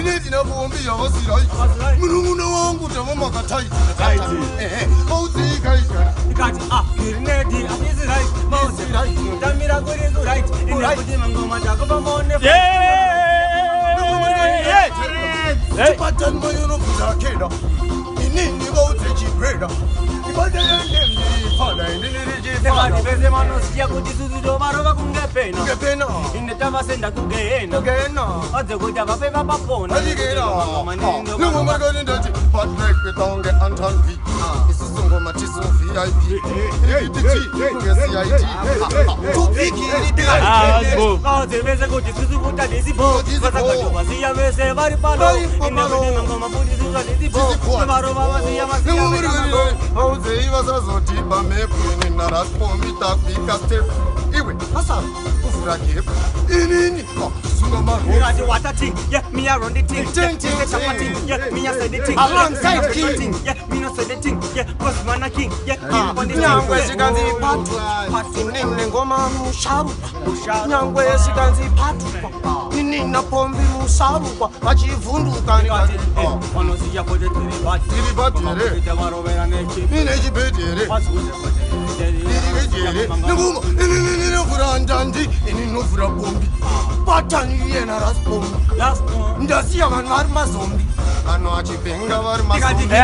ine dina bombi yavasirai munumuna wangu tava makataiti mauzikaizara ikati irinedi apisi right mauzi right tamira kurizu right ine kuti mangoma chako pamone chipatani mayonokuza keda inini vauze chibreda Nekati pese manosikia kuti suzuto varova kungepena ine tavasenda kugehena adze kuti avapepa papona ningomagani ndati patrekwetonge antanvi isisungoma tisu vip adze vese kuti suzukuta disipo vasakati vasiya vese vari pano ine kuti mangoma kuti suza disipo varova vasiya auze ivasazoti pamepwini naraspomi tafika step iwe asara kuvhura kepu inini Irati water ting, yeah, me a run the ting, yeah, me a say the ting, alongside king, yeah, me no say the ting, yeah, cause man a king, yeah, on the nyangwe sikanzi patu nini ngoma musharuka nyangwe sikanzi patu nini na pombi musharuka vachivhunduka vanoziya kuti tiri bati here varovera ine chibhedhi here inovhura ndandi ini novhura bombi patani iyena raspombi ndasiya vanhu vari mazombi vanhu vachibhenga vari mazombi